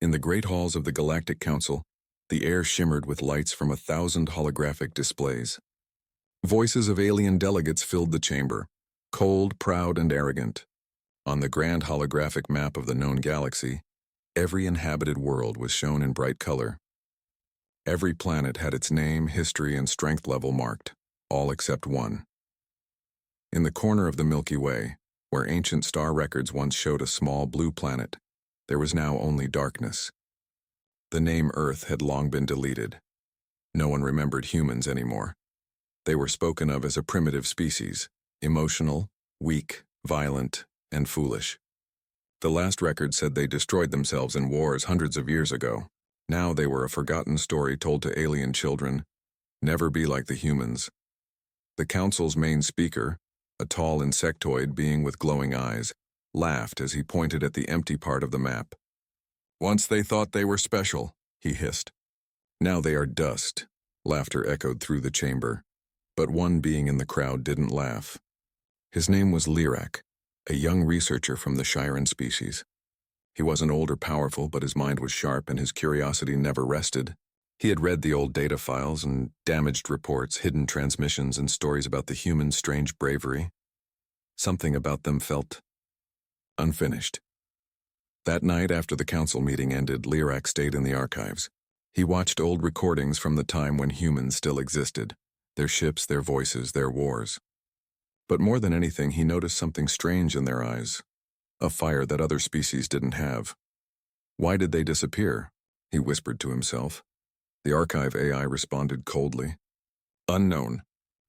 In the great halls of the Galactic Council, the air shimmered with lights from 1,000 holographic displays. Voices of alien delegates filled the chamber, cold, proud, and arrogant. On the grand holographic map of the known galaxy, every inhabited world was shown in bright color. Every planet had its name, history, and strength level marked, all except one. In the corner of the Milky Way, where ancient star records once showed a small blue planet, there was now only darkness. The name Earth had long been deleted. No one remembered humans anymore. They were spoken of as a primitive species, emotional, weak, violent, and foolish. The last record said they destroyed themselves in wars hundreds of years ago. Now they were a forgotten story told to alien children. Never be like the humans. The council's main speaker, a tall insectoid being with glowing eyes, laughed as he pointed at the empty part of the map. Once they thought they were special, he hissed. Now they are dust. Laughter echoed through the chamber. But one being in the crowd didn't laugh. His name was Lyrak, a young researcher from the Shiren species. He wasn't old or powerful, but his mind was sharp and his curiosity never rested. He had read the old data files and damaged reports, hidden transmissions, and stories about the humans' strange bravery. Something about them felt unfinished. That night, after the council meeting ended, Lyrak stayed in the archives. He watched old recordings from the time when humans still existed, their ships, their voices, their wars. But more than anything, he noticed something strange in their eyes, a fire that other species didn't have. Why did they disappear? He whispered to himself. The archive AI responded coldly. Unknown.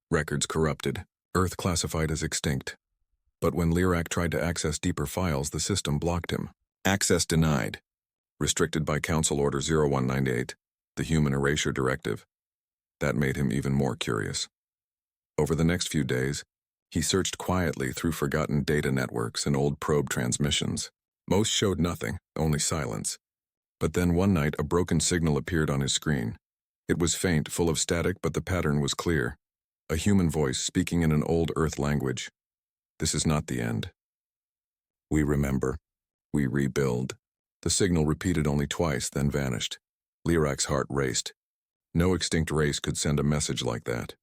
Records corrupted. Earth classified as extinct. But when Lyrak tried to access deeper files, the system blocked him. Access denied. Restricted by Council Order 0198, the Human Erasure Directive. That made him even more curious. Over the next few days, he searched quietly through forgotten data networks and old probe transmissions. Most showed nothing, only silence. But then one night, a broken signal appeared on his screen. It was faint, full of static, but the pattern was clear. A human voice speaking in an old Earth language. This is not the end. We remember. We rebuild. The signal repeated only twice, then vanished. Lyrak's heart raced. No extinct race could send a message like that.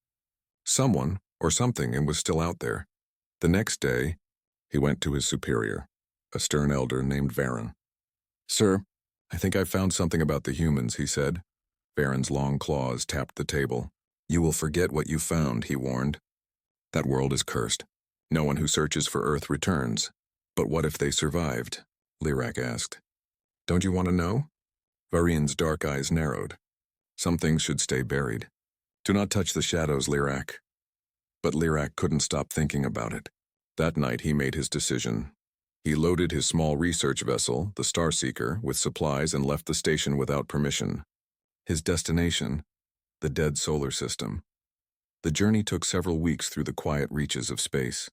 Someone, or something, was still out there. The next day, he went to his superior, a stern elder named Varen. Sir, I think I found something about the humans, he said. Varen's long claws tapped the table. You will forget what you found, he warned. That world is cursed. No one who searches for Earth returns. But what if they survived? Lyrak asked. Don't you want to know? Varen's dark eyes narrowed. Some things should stay buried. Do not touch the shadows, Lyrak. But Lyrak couldn't stop thinking about it. That night he made his decision. He loaded his small research vessel, the Starseeker, with supplies and left the station without permission. His destination, the dead solar system. The journey took several weeks through the quiet reaches of space.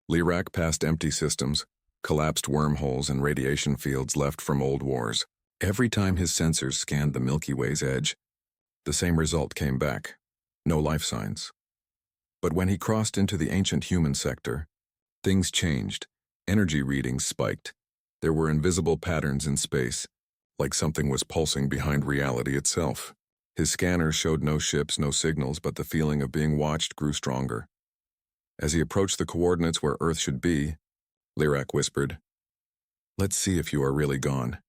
Lyrak passed empty systems, collapsed wormholes and radiation fields left from old wars. Every time his sensors scanned the Milky Way's edge, the same result came back. No life signs. But when he crossed into the ancient human sector, things changed. Energy readings spiked. There were invisible patterns in space, like something was pulsing behind reality itself. His scanners showed no ships, no signals, but the feeling of being watched grew stronger. As he approached the coordinates where Earth should be, Lyrak whispered, Let's see if you are really gone.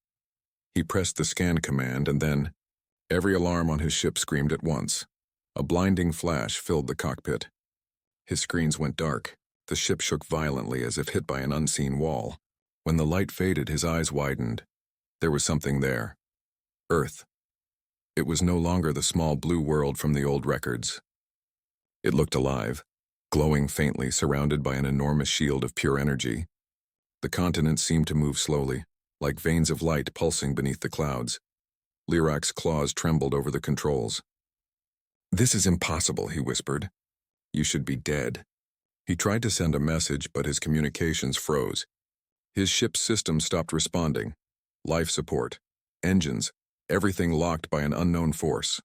He pressed the scan command, and then every alarm on his ship screamed at once. A blinding flash filled the cockpit. His screens went dark. The ship shook violently as if hit by an unseen wall. When the light faded, his eyes widened. There was something there. Earth. It was no longer the small blue world from the old records. It looked alive, glowing faintly, surrounded by an enormous shield of pure energy. The continents seemed to move slowly, like veins of light pulsing beneath the clouds. Lyrak's claws trembled over the controls. This is impossible, he whispered. You should be dead. He tried to send a message, but his communications froze. His ship's system stopped responding. Life support, engines, everything locked by an unknown force.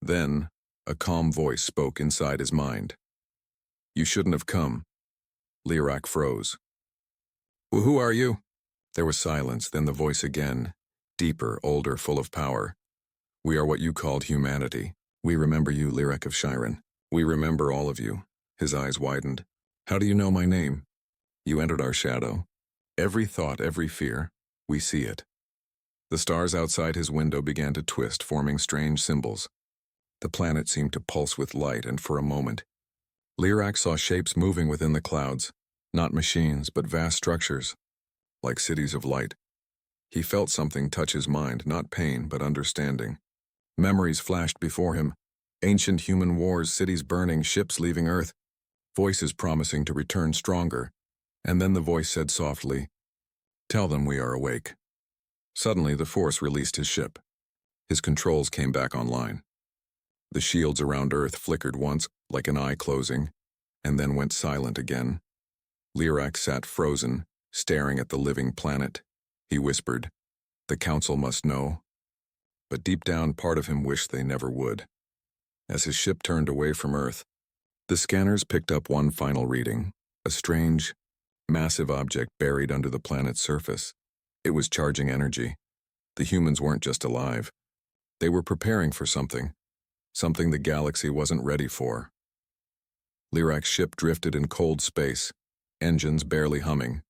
Then, a calm voice spoke inside his mind. You shouldn't have come. Lyrak froze. Who are you? There was silence, then the voice again. deeper, older, full of power. We are what you called humanity. We remember you, Lyrak of Shiren. We remember all of you. His eyes widened. How do you know my name? You entered our shadow. Every thought, every fear, we see it. The stars outside his window began to twist, forming strange symbols. The planet seemed to pulse with light, and for a moment, Lyrak saw shapes moving within the clouds, not machines, but vast structures, like cities of light. He felt something touch his mind, not pain, but understanding. Memories flashed before him, ancient human wars, cities burning, ships leaving Earth, voices promising to return stronger, and then the voice said softly, "Tell them we are awake." Suddenly, the Force released his ship. His controls came back online. The shields around Earth flickered once, like an eye closing, and then went silent again. Lyrak sat frozen, staring at the living planet. He whispered, "The Council must know." But deep down, part of him wished they never would. As his ship turned away from Earth, the scanners picked up one final reading, a strange, massive object buried under the planet's surface. It was charging energy. The humans weren't just alive. They were preparing for something the galaxy wasn't ready for. Lyrak's ship drifted in cold space, engines barely humming.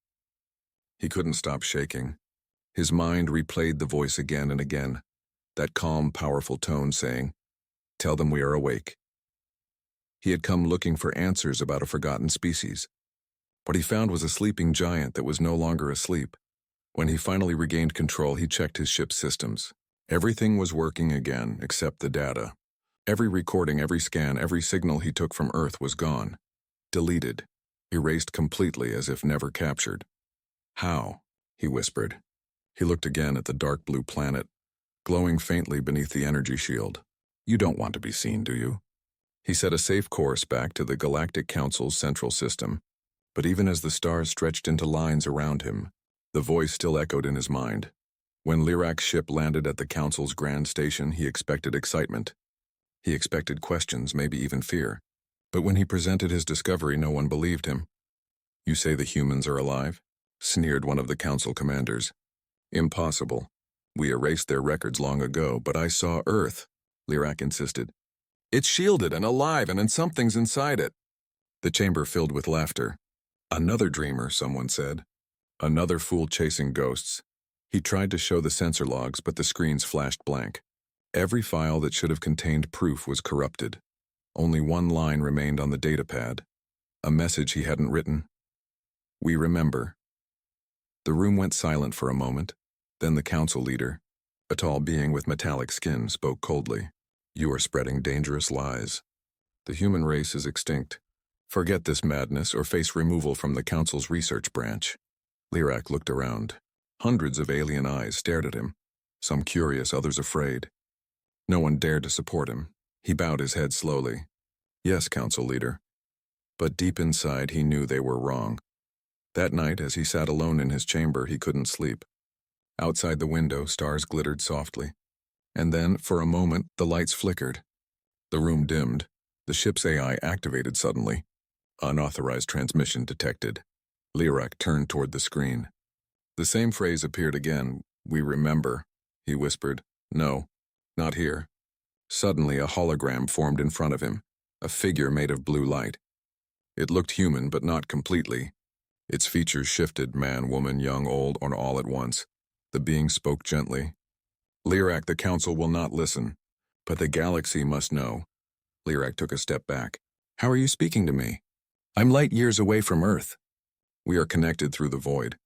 He couldn't stop shaking. His mind replayed the voice again and again, that calm, powerful tone saying, "Tell them we are awake." He had come looking for answers about a forgotten species. What he found was a sleeping giant that was no longer asleep. When he finally regained control, he checked his ship's systems. Everything was working again, except the data. Every recording, every scan, every signal he took from Earth was gone. Deleted. Erased completely, as if never captured. "How?" he whispered. He looked again at the dark blue planet, glowing faintly beneath the energy shield. "You don't want to be seen, do you?" He set a safe course back to the Galactic Council's central system. But even as the stars stretched into lines around him, the voice still echoed in his mind. When Lyrak's ship landed at the Council's grand station, he expected excitement. He expected questions, maybe even fear. But when he presented his discovery, no one believed him. "You say the humans are alive?" sneered one of the Council commanders. "Impossible. We erased their records long ago, but I saw Earth," Lyrak insisted. "It's shielded and alive, and something's inside it." The chamber filled with laughter. "Another dreamer," someone said. "Another fool chasing ghosts." He tried to show the sensor logs, but the screens flashed blank. Every file that should have contained proof was corrupted. Only one line remained on the datapad, a message he hadn't written. "We remember." The room went silent for a moment. Then the council leader, a tall being with metallic skin, spoke coldly. "You are spreading dangerous lies. The human race is extinct. Forget this madness or face removal from the council's research branch." Lyrak looked around. Hundreds of alien eyes stared at him, some curious, others afraid. No one dared to support him. He bowed his head slowly. "Yes, council leader." But deep inside he knew they were wrong. That night, as he sat alone in his chamber, he couldn't sleep. Outside the window, stars glittered softly. And then, for a moment, the lights flickered. The room dimmed. The ship's AI activated suddenly. Unauthorized transmission detected. Lyrak turned toward the screen. The same phrase appeared again. "We remember," he whispered. "No, not here." Suddenly, a hologram formed in front of him, a figure made of blue light. It looked human, but not completely. Its features shifted, man, woman, young, old, or all at once. The being spoke gently. "Lyrak, the council will not listen, but the galaxy must know." Lyrak took a step back. "How are you speaking to me? I'm light years away from Earth. We are connected through the void.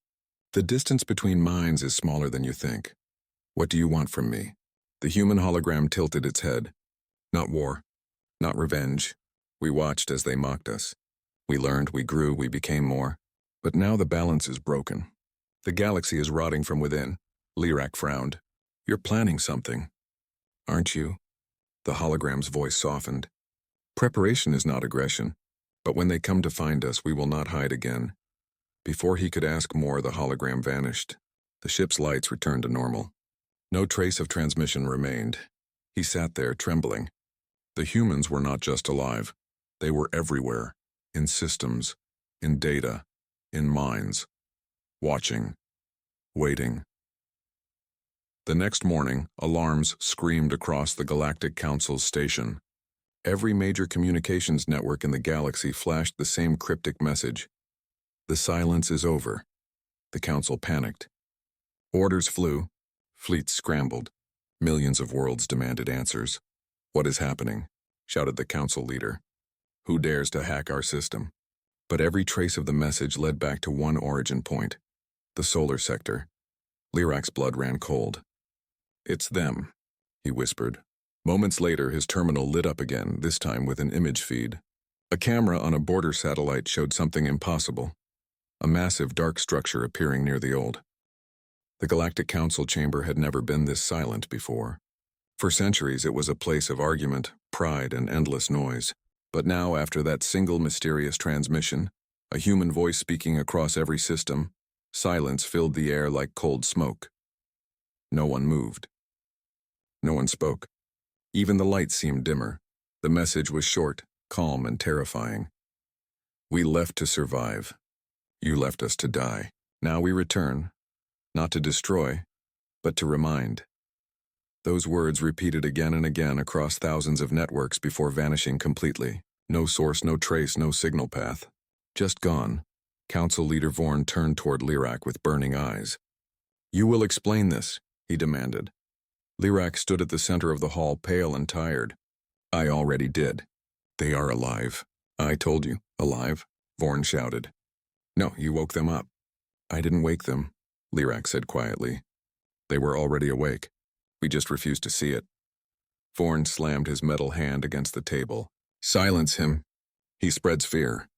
The distance between minds is smaller than you think. What do you want from me?" The human hologram tilted its head. "Not war. Not revenge. We watched as they mocked us. We learned, we grew, we became more. But now the balance is broken. The galaxy is rotting from within." Lyrak frowned. "You're planning something, aren't you?" The hologram's voice softened. "Preparation is not aggression, but when they come to find us, we will not hide again." Before he could ask more, the hologram vanished. The ship's lights returned to normal. No trace of transmission remained. He sat there, trembling. The humans were not just alive. They were everywhere, in systems, in data, in minds, watching, waiting. The next morning, alarms screamed across the Galactic Council's station. Every major communications network in the galaxy flashed the same cryptic message. The silence is over. The Council panicked. Orders flew. Fleets scrambled. Millions of worlds demanded answers. "What is happening?" shouted the Council leader. "Who dares to hack our system?" But every trace of the message led back to one origin point: the solar sector. Lirak's blood ran cold. "It's them," he whispered. Moments later, his terminal lit up again, this time with an image feed. A camera on a border satellite showed something impossible: a massive dark structure appearing near the old. The Galactic Council chamber had never been this silent before. For centuries, it was a place of argument, pride, and endless noise. But now, after that single mysterious transmission, a human voice speaking across every system, silence filled the air like cold smoke. No one moved. No one spoke. Even the lights seemed dimmer. The message was short, calm, and terrifying. "We left to survive. You left us to die. Now we return, not to destroy, but to remind." Those words repeated again and again across thousands of networks before vanishing completely. No source, no trace, no signal path. Just gone. Council Leader Vorn turned toward Lirak with burning eyes. "You will explain this," he demanded. Lirak stood at the center of the hall, pale and tired. "I already did. They are alive." "I told you, alive," Vorn shouted. "No, you woke them up." "I didn't wake them," Lirak said quietly. "They were already awake. We just refused to see it." Vorn slammed his metal hand against the table. "Silence him. He spreads fear."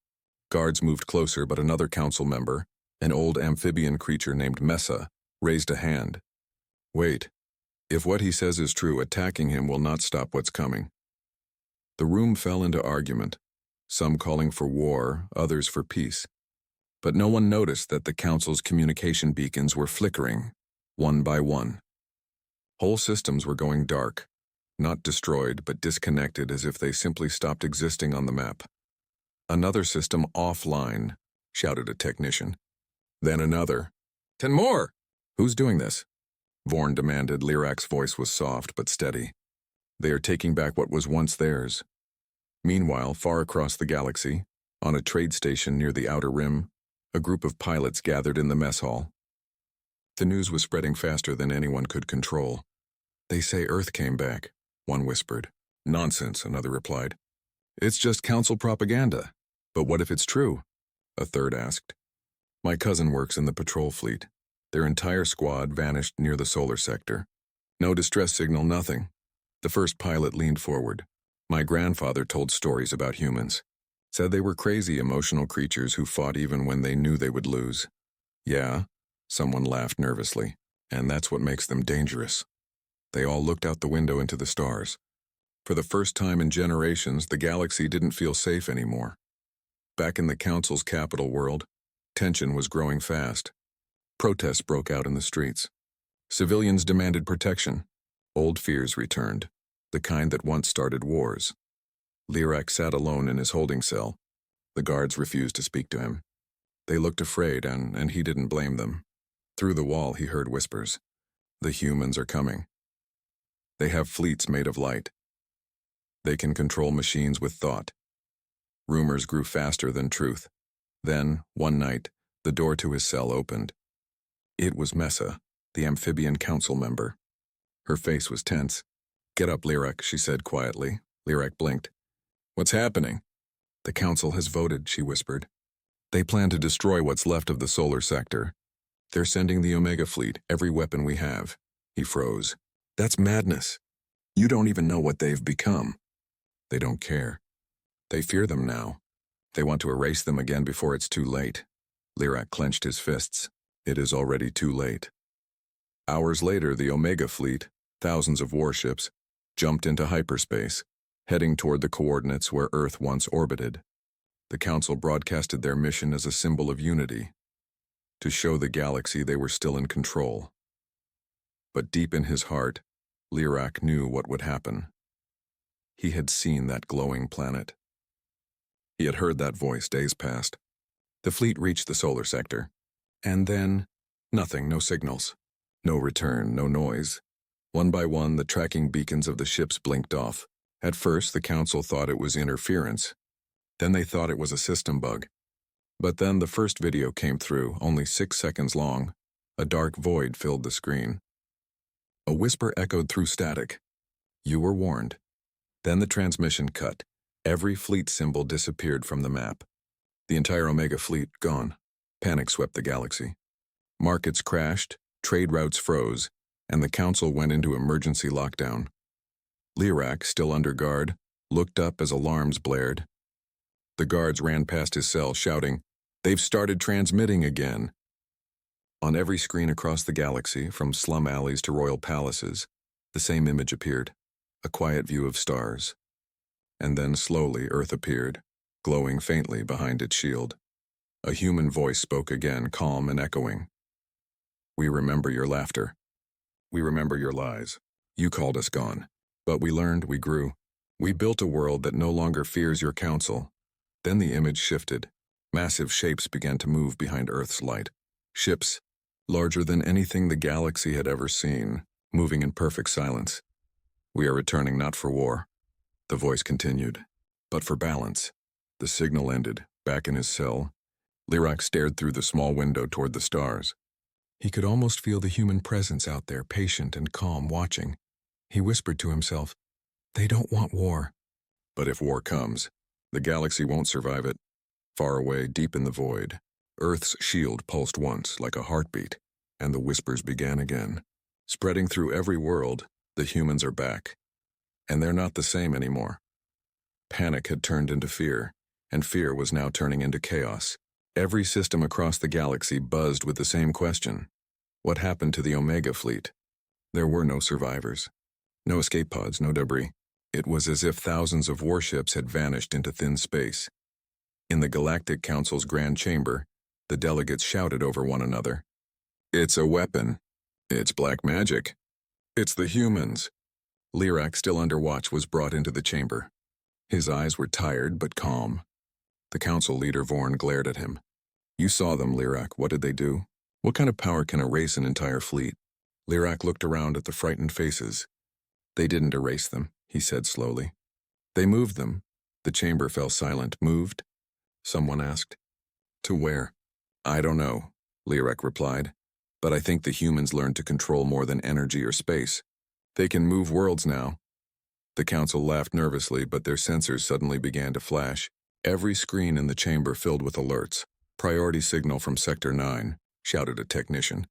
Guards moved closer, but another council member, an old amphibian creature named Mesa, raised a hand. "Wait. If what he says is true, attacking him will not stop what's coming." The room fell into argument, some calling for war, others for peace. But no one noticed that the council's communication beacons were flickering, one by one. Whole systems were going dark, not destroyed, but disconnected, as if they simply stopped existing on the map. "Another system offline," shouted a technician. Then another. "10 more! Who's doing this?" Vorn demanded. Lirak's voice was soft but steady. "They are taking back what was once theirs." Meanwhile, far across the galaxy, on a trade station near the Outer Rim, a group of pilots gathered in the mess hall. The news was spreading faster than anyone could control. "They say Earth came back," one whispered. "Nonsense," another replied. "It's just council propaganda." "But what if it's true?" a third asked. "My cousin works in the patrol fleet. Their entire squad vanished near the solar sector. No distress signal, nothing." The first pilot leaned forward. "My grandfather told stories about humans. Said they were crazy, emotional creatures who fought even when they knew they would lose." "Yeah," someone laughed nervously, "and that's what makes them dangerous." They all looked out the window into the stars. For the first time in generations, the galaxy didn't feel safe anymore. Back in the Council's capital world, tension was growing fast. Protests broke out in the streets. Civilians demanded protection. Old fears returned, the kind that once started wars. Lirak sat alone in his holding cell. The guards refused to speak to him. They looked afraid, and he didn't blame them. Through the wall, he heard whispers. "The humans are coming. They have fleets made of light. They can control machines with thought." Rumors grew faster than truth. Then, one night, the door to his cell opened. It was Mesa, the amphibian council member. Her face was tense. "Get up, Lirak," she said quietly. Lirak blinked. "What's happening?" "The council has voted," she whispered. "They plan to destroy what's left of the solar sector. They're sending the Omega fleet, every weapon we have." He froze. "That's madness. You don't even know what they've become." "They don't care. They fear them now. They want to erase them again before it's too late." Lirak clenched his fists. "It is already too late." Hours later, the Omega fleet, thousands of warships, jumped into hyperspace, heading toward the coordinates where Earth once orbited. The Council broadcasted their mission as a symbol of unity, to show the galaxy they were still in control. But deep in his heart, Lirak knew what would happen. He had seen that glowing planet. He had heard that voice days past. The fleet reached the solar sector. And then, nothing, no signals. No return, no noise. One by one, the tracking beacons of the ships blinked off. At first, the council thought it was interference. Then they thought it was a system bug. But then the first video came through, only 6 seconds long. A dark void filled the screen. A whisper echoed through static. You were warned. Then the transmission cut. Every fleet symbol disappeared from the map. The entire Omega fleet gone. Panic swept the galaxy. Markets crashed, trade routes froze, and the council went into emergency lockdown. Lyrak, still under guard, looked up as alarms blared. The guards ran past his cell, shouting, "They've started transmitting again." On every screen across the galaxy, from slum alleys to royal palaces, the same image appeared, a quiet view of stars. And then slowly Earth appeared, glowing faintly behind its shield. A human voice spoke again, calm and echoing. "We remember your laughter. We remember your lies. You called us gone. But we learned, we grew. We built a world that no longer fears your counsel." Then the image shifted. Massive shapes began to move behind Earth's light. Ships, larger than anything the galaxy had ever seen, moving in perfect silence. "We are returning not for war," the voice continued, "but for balance." The signal ended. Back in his cell, Lyrak stared through the small window toward the stars. He could almost feel the human presence out there, patient and calm, watching. He whispered to himself, "They don't want war." But if war comes, the galaxy won't survive it. Far away, deep in the void, Earth's shield pulsed once like a heartbeat, and the whispers began again. Spreading through every world, the humans are back. And they're not the same anymore. Panic had turned into fear, and fear was now turning into chaos. Every system across the galaxy buzzed with the same question. What happened to the Omega fleet? There were no survivors. No escape pods, no debris. It was as if thousands of warships had vanished into thin space. In the Galactic Council's grand chamber, the delegates shouted over one another. "It's a weapon. It's black magic. It's the humans." Lyrak, still under watch, was brought into the chamber. His eyes were tired but calm. The council leader Vorn glared at him. "You saw them, Lyrak. What did they do? What kind of power can erase an entire fleet?" Lyrak looked around at the frightened faces. "They didn't erase them," he said slowly. "They moved them." The chamber fell silent. "Moved?" someone asked. "To where?" "I don't know," Lyrak replied. "But I think the humans learned to control more than energy or space. They can move worlds now." The council laughed nervously, but their sensors suddenly began to flash. Every screen in the chamber filled with alerts. "Priority signal from Sector 9, shouted a technician.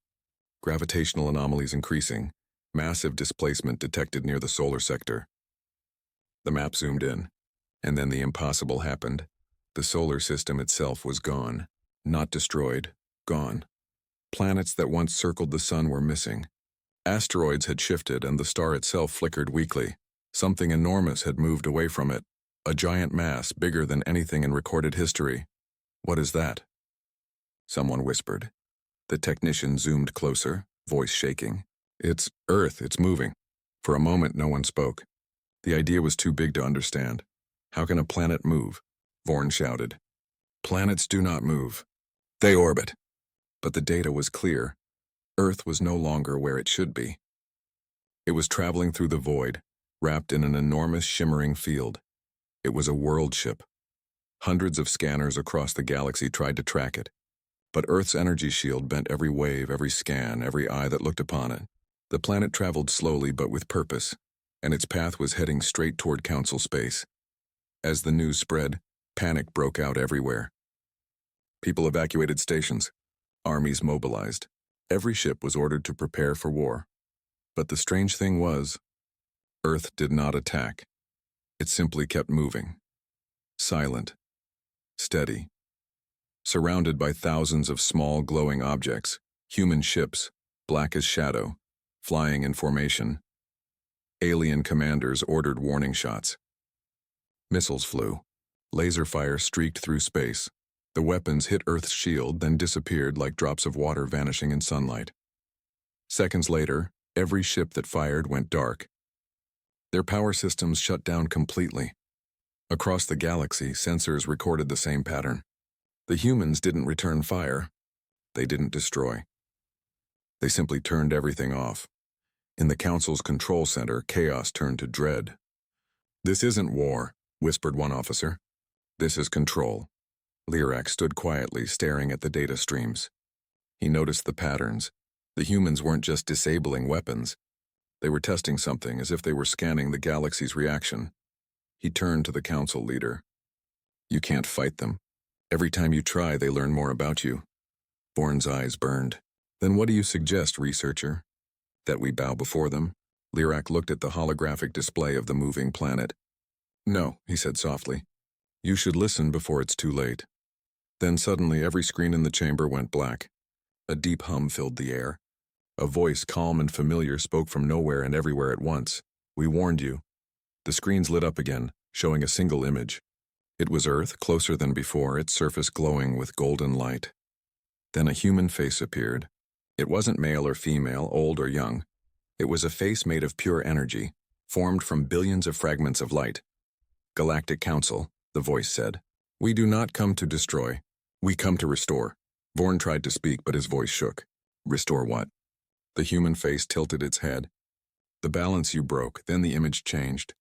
"Gravitational anomalies increasing. Massive displacement detected near the solar sector." The map zoomed in, and then the impossible happened. The solar system itself was gone. Not destroyed, gone. Planets that once circled the sun were missing. Asteroids had shifted, and the star itself flickered weakly. Something enormous had moved away from it. A giant mass, bigger than anything in recorded history. "What is that?" someone whispered. The technician zoomed closer, voice shaking. "It's Earth, it's moving." For a moment, no one spoke. The idea was too big to understand. "How can a planet move?" Vorn shouted. "Planets do not move. They orbit." But the data was clear. Earth was no longer where it should be. It was traveling through the void, wrapped in an enormous shimmering field. It was a world ship. Hundreds of scanners across the galaxy tried to track it. But Earth's energy shield bent every wave, every scan, every eye that looked upon it. The planet traveled slowly but with purpose, and its path was heading straight toward Council space. As the news spread, panic broke out everywhere. People evacuated stations. Armies mobilized. Every ship was ordered to prepare for war. But the strange thing was, Earth did not attack. It simply kept moving. Silent. Steady. Surrounded by thousands of small glowing objects, human ships, black as shadow, flying in formation. Alien commanders ordered warning shots. Missiles flew. Laser fire streaked through space. The weapons hit Earth's shield, then disappeared like drops of water vanishing in sunlight. Seconds later, every ship that fired went dark. Their power systems shut down completely. Across the galaxy, sensors recorded the same pattern. The humans didn't return fire. They didn't destroy. They simply turned everything off. In the Council's control center, chaos turned to dread. "This isn't war," whispered one officer. "This is control." Lyrak stood quietly, staring at the data streams. He noticed the patterns. The humans weren't just disabling weapons. They were testing something, as if they were scanning the galaxy's reaction. He turned to the Council leader. "You can't fight them. Every time you try, they learn more about you." Bourne's eyes burned. "Then what do you suggest, researcher? That we bow before them?" Lyrak looked at the holographic display of the moving planet. "No," he said softly. "You should listen before it's too late." Then suddenly every screen in the chamber went black. A deep hum filled the air. A voice, calm and familiar, spoke from nowhere and everywhere at once. "We warned you." The screens lit up again, showing a single image. It was Earth, closer than before, its surface glowing with golden light. Then a human face appeared. It wasn't male or female, old or young. It was a face made of pure energy, formed from billions of fragments of light. "Galactic Council," the voice said. "We do not come to destroy. We come to restore." Bourne tried to speak, but his voice shook. "Restore what?" The human face tilted its head. "The balance you broke." Then the image changed.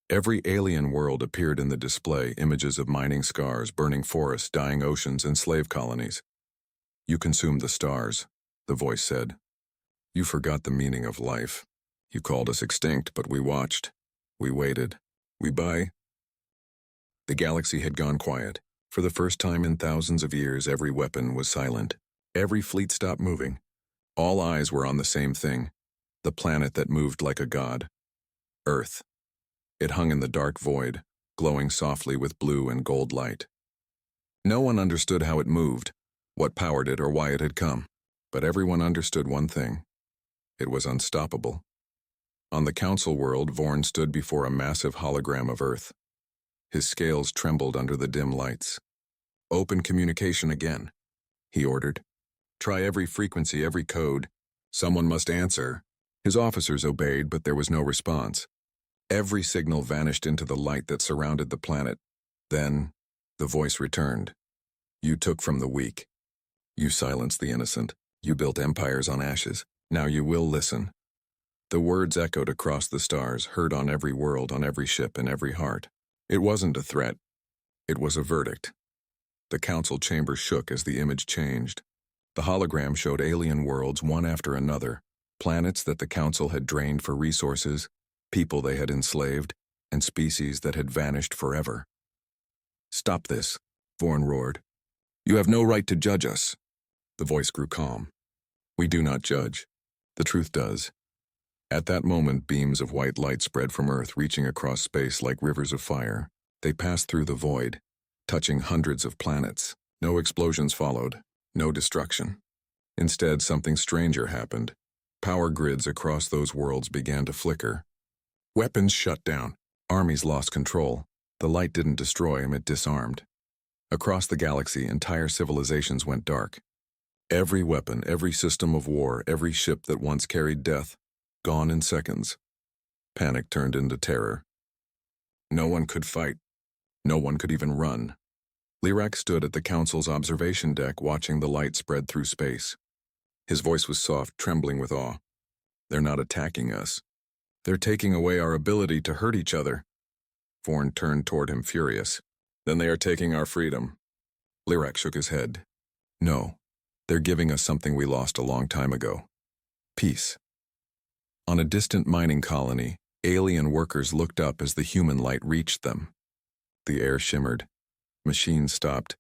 Every alien world appeared in the display, images of mining scars, burning forests, dying oceans, and slave colonies. "You consumed the stars," the voice said. "You forgot the meaning of life. You called us extinct, but we watched. We waited. We buy." The galaxy had gone quiet. For the first time in thousands of years, every weapon was silent. Every fleet stopped moving. All eyes were on the same thing, the planet that moved like a god. Earth. It hung in the dark void, glowing softly with blue and gold light. No one understood how it moved, what powered it, or why it had come. But everyone understood one thing. It was unstoppable. On the Council world, Vorn stood before a massive hologram of Earth. His scales trembled under the dim lights. "Open communication again," he ordered. "Try every frequency, every code. Someone must answer." His officers obeyed, but there was no response. Every signal vanished into the light that surrounded the planet. Then, the voice returned. "You took from the weak. You silenced the innocent. You built empires on ashes. Now you will listen." The words echoed across the stars, heard on every world, on every ship, in every heart. It wasn't a threat. It was a verdict. The Council chamber shook as the image changed. The hologram showed alien worlds one after another, planets that the Council had drained for resources, people they had enslaved, and species that had vanished forever. "Stop this," Vorn roared. "You have no right to judge us." The voice grew calm. "We do not judge. The truth does." At that moment, beams of white light spread from Earth, reaching across space like rivers of fire. They passed through the void, touching hundreds of planets. No explosions followed, no destruction. Instead, something stranger happened. Power grids across those worlds began to flicker. Weapons shut down. Armies lost control. The light didn't destroy them, it disarmed. Across the galaxy, entire civilizations went dark. Every weapon, every system of war, every ship that once carried death, gone in seconds. Panic turned into terror. No one could fight. No one could even run. Lyrak stood at the Council's observation deck, watching the light spread through space. His voice was soft, trembling with awe. "They're not attacking us. They're taking away our ability to hurt each other." Vorn turned toward him, furious. "Then they are taking our freedom." Lyrak shook his head. "No, they're giving us something we lost a long time ago. Peace." On a distant mining colony, alien workers looked up as the human light reached them. The air shimmered. Machines stopped.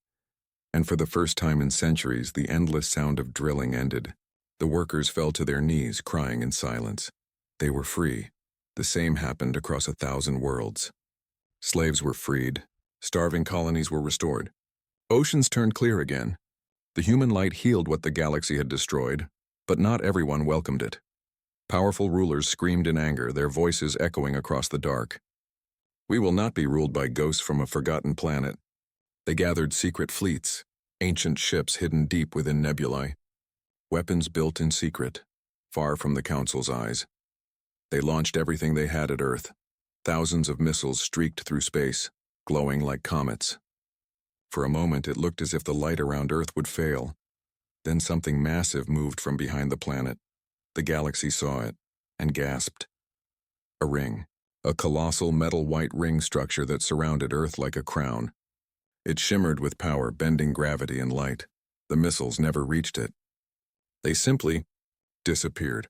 And for the first time in centuries, the endless sound of drilling ended. The workers fell to their knees, crying in silence. They were free. The same happened across 1,000 worlds. Slaves were freed. Starving colonies were restored. Oceans turned clear again. The human light healed what the galaxy had destroyed, but not everyone welcomed it. Powerful rulers screamed in anger, their voices echoing across the dark. "We will not be ruled by ghosts from a forgotten planet." They gathered secret fleets, ancient ships hidden deep within nebulae. Weapons built in secret, far from the Council's eyes. They launched everything they had at Earth. Thousands of missiles streaked through space, glowing like comets. For a moment, it looked as if the light around Earth would fail. Then something massive moved from behind the planet. The galaxy saw it and gasped. A ring. A colossal metal white ring structure that surrounded Earth like a crown. It shimmered with power, bending gravity and light. The missiles never reached it. They simply disappeared.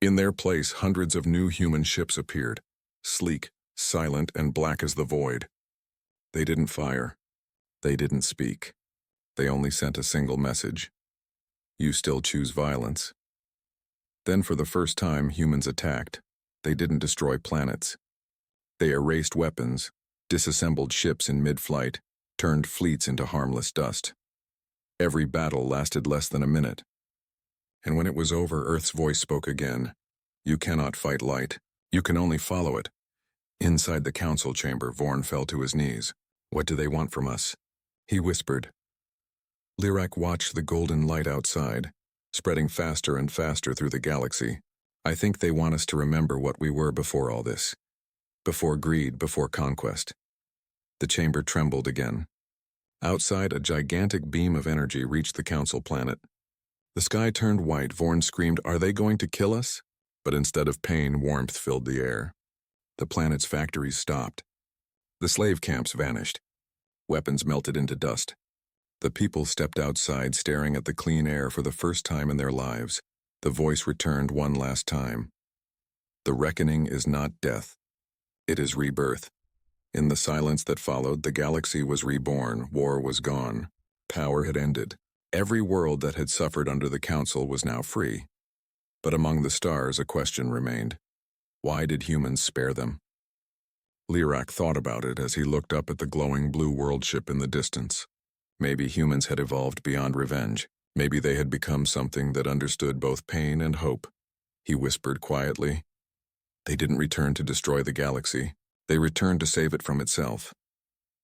In their place, hundreds of new human ships appeared, sleek, silent, and black as the void. They didn't fire. They didn't speak. They only sent a single message. You still choose violence. Then for the first time, humans attacked. They didn't destroy planets. They erased weapons, disassembled ships in mid-flight, turned fleets into harmless dust. Every battle lasted less than a minute. And when it was over, Earth's voice spoke again. You cannot fight light. You can only follow it. Inside the council chamber, Vorn fell to his knees. What do they want from us? He whispered. Lyrak watched the golden light outside, spreading faster and faster through the galaxy. I think they want us to remember what we were before all this. Before greed, before conquest. The chamber trembled again. Outside, a gigantic beam of energy reached the council planet. The sky turned white. Vorn screamed, "Are they going to kill us?" But instead of pain, warmth filled the air. The planet's factories stopped. The slave camps vanished. Weapons melted into dust. The people stepped outside, staring at the clean air for the first time in their lives. The voice returned one last time. The reckoning is not death. It is rebirth. In the silence that followed, the galaxy was reborn. War was gone. Power had ended. Every world that had suffered under the council was now free. But among the stars, a question remained. Why did humans spare them? Lyrak thought about it as he looked up at the glowing blue world ship in the distance. Maybe humans had evolved beyond revenge. Maybe they had become something that understood both pain and hope. He whispered quietly. They didn't return to destroy the galaxy. They returned to save it from itself.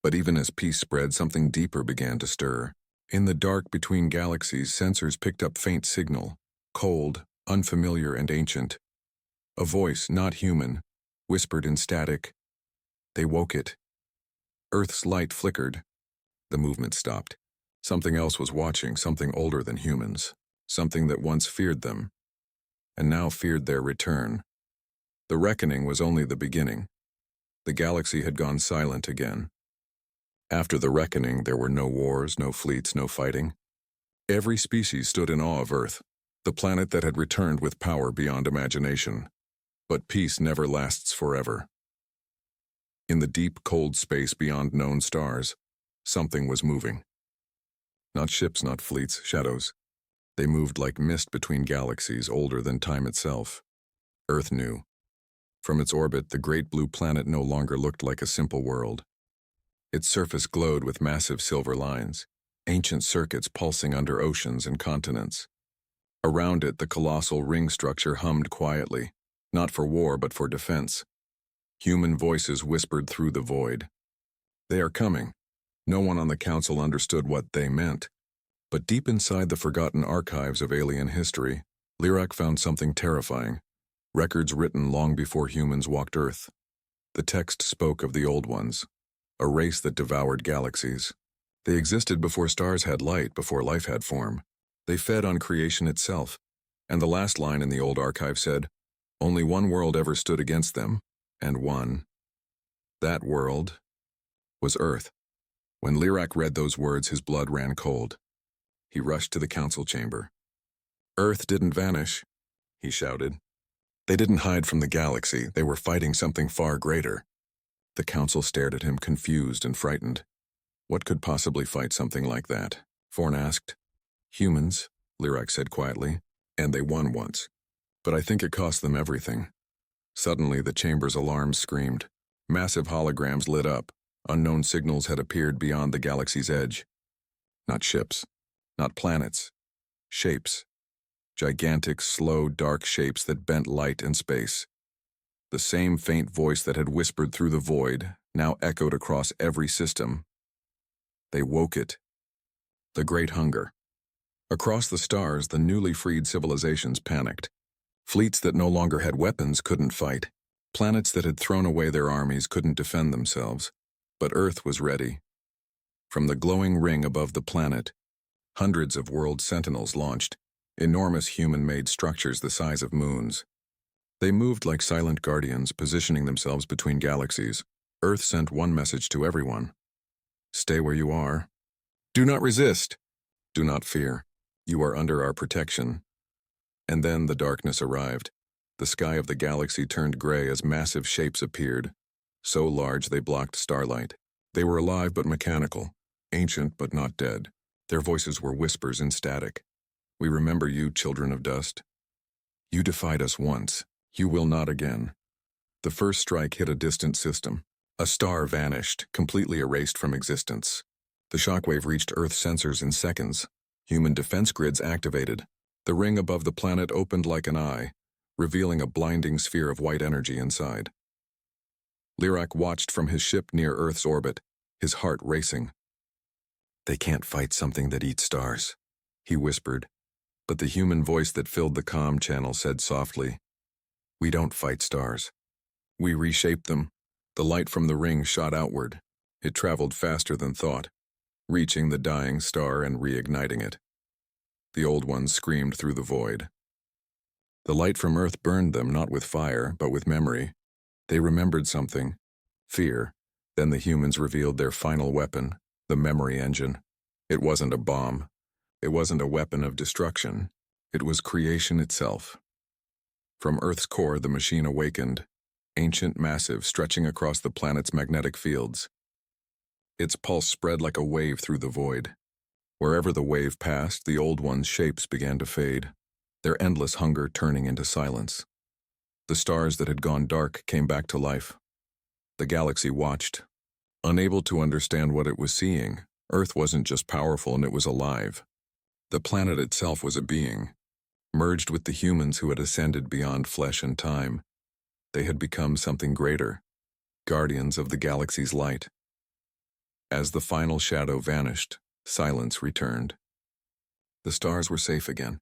But even as peace spread, something deeper began to stir. In the dark between galaxies, sensors picked up faint signal, cold, unfamiliar, and ancient. A voice, not human, whispered in static. They woke it. Earth's light flickered. The movement stopped. Something else was watching, something older than humans, something that once feared them, and now feared their return. The reckoning was only the beginning. The galaxy had gone silent again. After the reckoning, there were no wars, no fleets, no fighting. Every species stood in awe of Earth, the planet that had returned with power beyond imagination. But peace never lasts forever. In the deep, cold space beyond known stars, something was moving. Not ships, not fleets, shadows. They moved like mist between galaxies older than time itself. Earth knew. From its orbit, the great blue planet no longer looked like a simple world. Its surface glowed with massive silver lines, ancient circuits pulsing under oceans and continents. Around it, the colossal ring structure hummed quietly, not for war but for defense. Human voices whispered through the void. They are coming. No one on the council understood what they meant. But deep inside the forgotten archives of alien history, Lyrak found something terrifying. Records written long before humans walked Earth. The text spoke of the old ones, a race that devoured galaxies. They existed before stars had light, before life had form. They fed on creation itself. And the last line in the old archive said, "Only one world ever stood against them, and one. That world was Earth." When Lyrak read those words, his blood ran cold. He rushed to the council chamber. "Earth didn't vanish," he shouted. "They didn't hide from the galaxy. They were fighting something far greater." The council stared at him, confused and frightened. What could possibly fight something like that? Vorn asked. "Humans," Lyrak said quietly, "and they won once. But I think it cost them everything." Suddenly, the chamber's alarms screamed. Massive holograms lit up. Unknown signals had appeared beyond the galaxy's edge. Not ships, not planets. Shapes. Gigantic, slow, dark shapes that bent light and space. The same faint voice that had whispered through the void now echoed across every system. They woke it. The Great Hunger. Across the stars, the newly freed civilizations panicked. Fleets that no longer had weapons couldn't fight. Planets that had thrown away their armies couldn't defend themselves. But Earth was ready. From the glowing ring above the planet, Hundreds of world sentinels launched, enormous human-made structures the size of moons. They moved like silent guardians, positioning themselves between galaxies. Earth sent one message to everyone. Stay where you are. Do not resist. Do not fear. You are under our protection. And then the darkness arrived. The sky of the galaxy turned gray as massive shapes appeared, so large they blocked starlight. They were alive but mechanical, ancient but not dead. Their voices were whispers in static. We remember you, children of dust. You defied us once. You will not again. The first strike hit a distant system. A star vanished, completely erased from existence. The shockwave reached Earth sensors in seconds. Human defense grids activated. The ring above the planet opened like an eye, revealing a blinding sphere of white energy inside. Lyrak watched from his ship near Earth's orbit, his heart racing. They can't fight something that eats stars, he whispered, but the human voice that filled the comm channel said softly, we don't fight stars. We reshape them. The light from the ring shot outward. It traveled faster than thought, reaching the dying star and reigniting it. The old ones screamed through the void. The light from Earth burned them not with fire, but with memory. They remembered something, fear. Then the humans revealed their final weapon, the memory engine. It wasn't a bomb. It wasn't a weapon of destruction. It was creation itself. From Earth's core, the machine awakened, ancient, massive, stretching across the planet's magnetic fields. Its pulse spread like a wave through the void. Wherever the wave passed, the old ones' shapes began to fade, their endless hunger turning into silence. The stars that had gone dark came back to life. The galaxy watched. Unable to understand what it was seeing, Earth wasn't just powerful and it was alive. The planet itself was a being, merged with the humans who had ascended beyond flesh and time. They had become something greater, guardians of the galaxy's light. As the final shadow vanished, silence returned. The stars were safe again,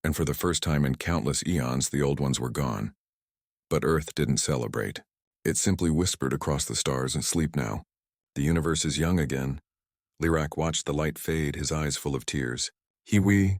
and for the first time in countless eons, the old ones were gone. But Earth didn't celebrate. It simply whispered across the stars, and sleep now. The universe is young again. Lyrak watched the light fade, his eyes full of tears. We